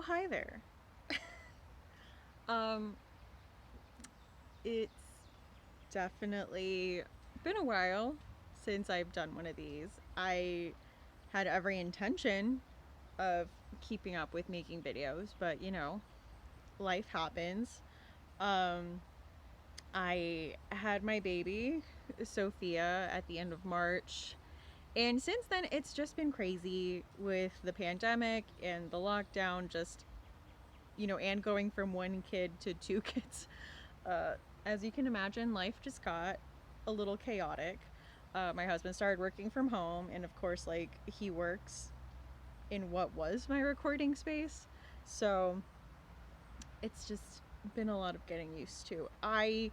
hi there. It's definitely been a while since I've done one of these. I had every intention of keeping up with making videos, but life happens. I had my baby, Sophia, at the end of March. And since then, it's just been crazy with the pandemic and the lockdown, and going from one kid to two kids. As you can imagine, life just got a little chaotic. My husband started working from home, and of course, he works in what was my recording space. So it's just been a lot of getting used to. I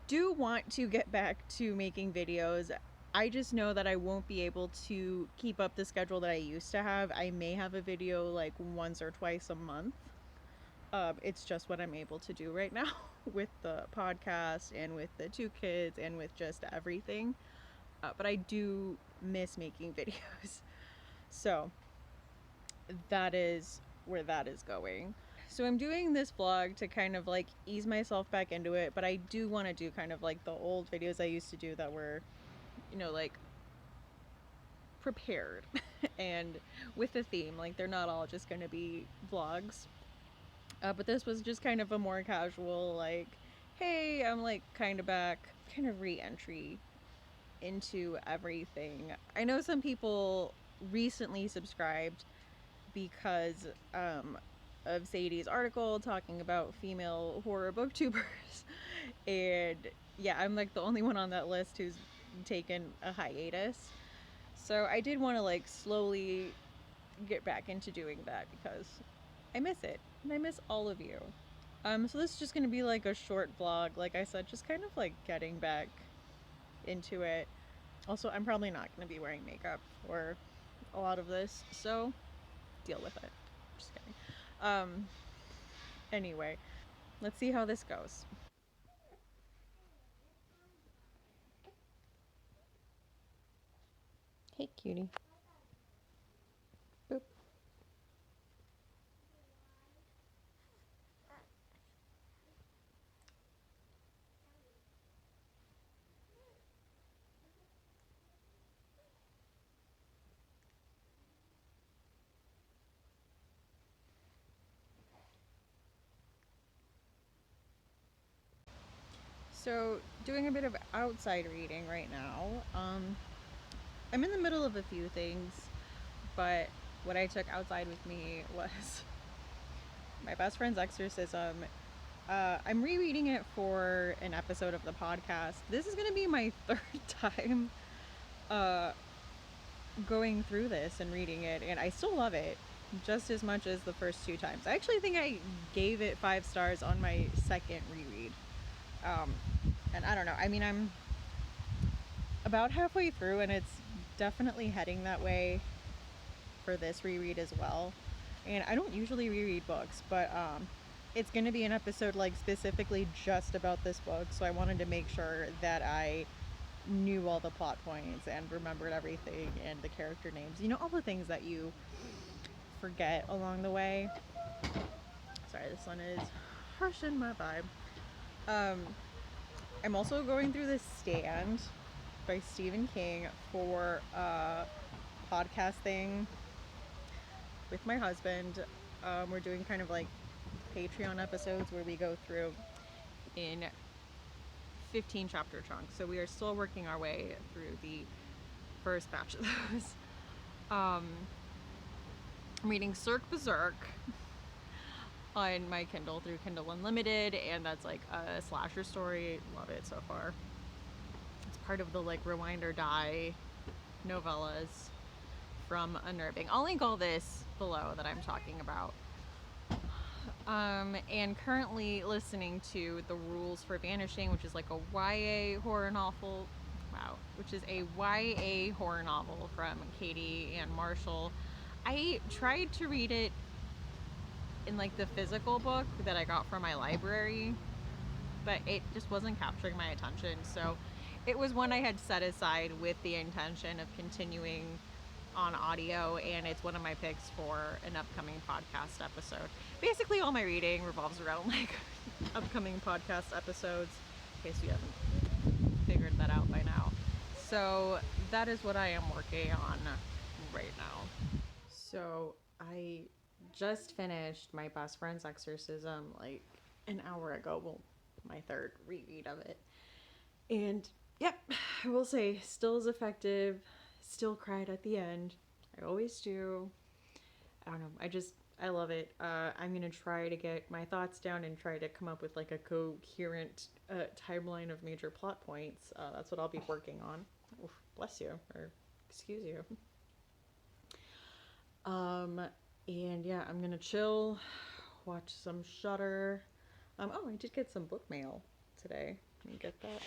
do want to get back to making videos. I just know that I won't be able to keep up the schedule that I used to have. I may have a video like once or twice a month. It's just what I'm able to do right now with the podcast and with the two kids and with just everything. But I do miss making videos. So that is where that is going. So I'm doing this vlog to kind of ease myself back into it, but I do want to do kind of the old videos I used to do that were, prepared and with a theme. They're not all just going to be vlogs. But this was just kind of a more casual, hey, I'm kind of back, kind of re-entry into everything. I know some people recently subscribed because of Sadie's article talking about female horror booktubers. And yeah, I'm the only one on that list who's taken a hiatus. So I did want to slowly get back into doing that because I miss it and I miss all of you. So this is just going to be a short vlog, like I said, just kind of getting back into it. Also, I'm probably not going to be wearing makeup for a lot of this, so deal with it. Just kidding. Anyway, let's see how this goes. Hey, cutie. Boop. So, doing a bit of outside reading right now. I'm in the middle of a few things, but what I took outside with me was my best friend's Exorcism. I'm rereading it for an episode of the podcast. This is going to be my third time going through this and reading it, and I still love it just as much as the first two times. I actually think I gave it 5 stars on my second reread. And I don't know. I mean, I'm about halfway through, and it's definitely heading that way for this reread as well. And I don't usually reread books, but it's going to be an episode specifically just about this book, so I wanted to make sure that I knew all the plot points and remembered everything and the character names, all the things that you forget along the way. Sorry, the sun is harshing my vibe. I'm also going through The Stand by Stephen King for a podcast thing with my husband. We're doing kind of Patreon episodes where we go through in 15 chapter chunks. So we are still working our way through the first batch of those. I'm reading Cirque Berserk on my Kindle through Kindle Unlimited, and that's a slasher story. Love it so far. It's part of the Rewind or Die novellas from Unnerving. I'll link all this below that I'm talking about. And currently listening to The Rules for Vanishing, which is a YA horror novel. Wow, which is a YA horror novel from Katie and Marshall. I tried to read it in the physical book that I got from my library, but it just wasn't capturing my attention. So it was one I had set aside with the intention of continuing on audio, and it's one of my picks for an upcoming podcast episode. Basically, all my reading revolves around like upcoming podcast episodes, in case you haven't figured that out by now. So that is what I am working on right now. So I just finished my best friend's Exorcism like an hour ago. Well, my third reread of it. And yep, I will say, still as effective. Still cried at the end. I always do. I don't know. I love it. I'm gonna try to get my thoughts down and try to come up with like a coherent timeline of major plot points. That's what I'll be working on. Oof, bless you, or excuse you. And yeah, I'm gonna chill, watch some Shudder. Oh, I did get some book mail today. Let me get that.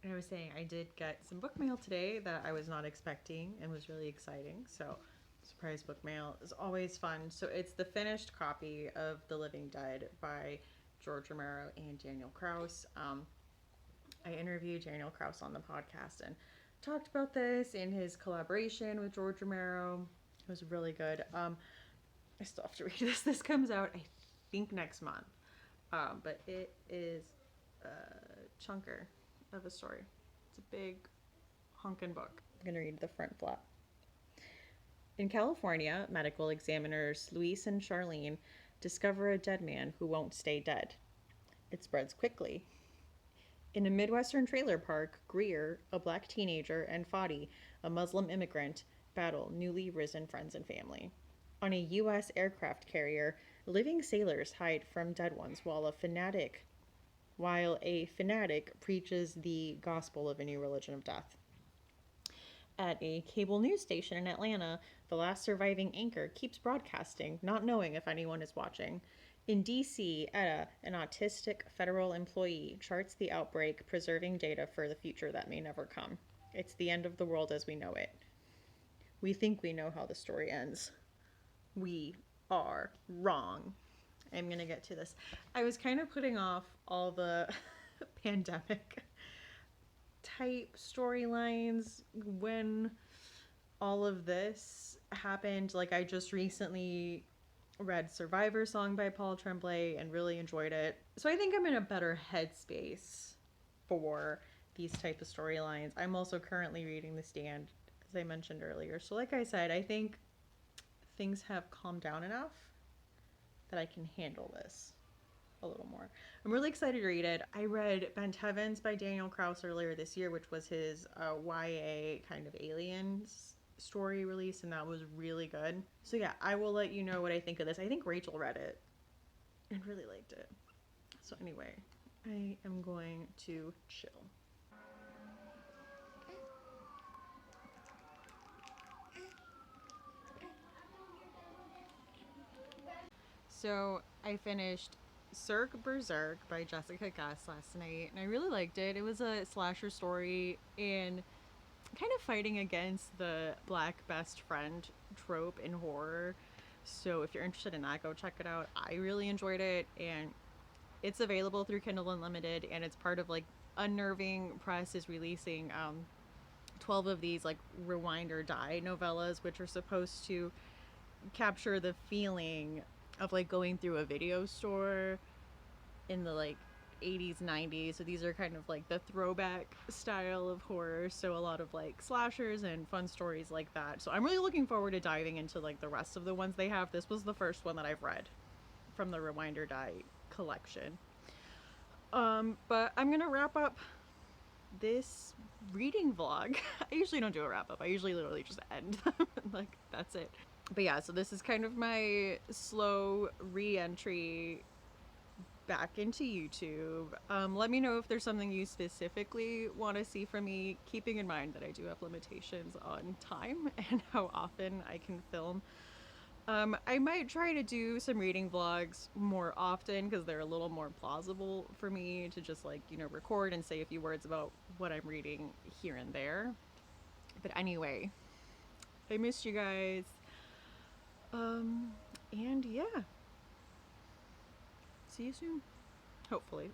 I was saying I did get some book mail today that I was not expecting and was really exciting. So, surprise book mail is always fun. So, it's the finished copy of The Living Dead by George Romero and Daniel Kraus. I interviewed Daniel Kraus on the podcast and talked about this in his collaboration with George Romero. It was really good. I still have to read this. This comes out, I think, next month. But it is a chunker of a story. It's a big honkin' book. I'm going to read the front flap. In California, medical examiners Luis and Charlene discover a dead man who won't stay dead. It spreads quickly. In a Midwestern trailer park, Greer, a black teenager, and Fadi, a Muslim immigrant, battle newly risen friends and family. On a U.S. aircraft carrier, living sailors hide from dead ones while a fanatic preaches the gospel of a new religion of death. At a cable news station in Atlanta, the last surviving anchor keeps broadcasting, not knowing if anyone is watching. In D.C., Etta, an autistic federal employee, charts the outbreak, preserving data for the future that may never come. It's the end of the world as we know it. We think we know how the story ends. We are wrong. I'm going to get to this. I was kind of putting off all the pandemic type storylines when all of this happened. Like, I just recently read Survivor Song by Paul Tremblay and really enjoyed it. So I think I'm in a better headspace for these type of storylines. I'm also currently reading The Stand, as I mentioned earlier. So like I said, I think things have calmed down enough that I can handle this a little more. I'm really excited to read it. I read Bent Heavens by Daniel Kraus earlier this year, which was his YA kind of aliens story release, and that was really good. So yeah, I will let you know what I think of this. I think Rachel read it and really liked it. So anyway, I am going to chill. So I finished Cirque Berserk by Jessica Guest last night, and I really liked it. It was a slasher story and kind of fighting against the black best friend trope in horror. So if you're interested in that, go check it out. I really enjoyed it, and it's available through Kindle Unlimited, and it's part of like Unnerving Press is releasing 12 of these like Rewind or Die novellas, which are supposed to capture the feeling of like going through a video store in the like 80s 90s. So these are kind of like the throwback style of horror, so a lot of like slashers and fun stories like that. So I'm really looking forward to diving into like the rest of the ones they have. This was the first one that I've read from the Rewind or Die collection. But I'm gonna wrap up this reading vlog. I usually don't do a wrap up. I usually literally just end. Like, that's it. But yeah, so this is kind of my slow re-entry back into YouTube. Let me know if there's something you specifically want to see from me, keeping in mind that I do have limitations on time and how often I can film. I might try to do some reading vlogs more often because they're a little more plausible for me to just like, you know, record and say a few words about what I'm reading here and there. But anyway, I missed you guys. And yeah. See you soon. Hopefully.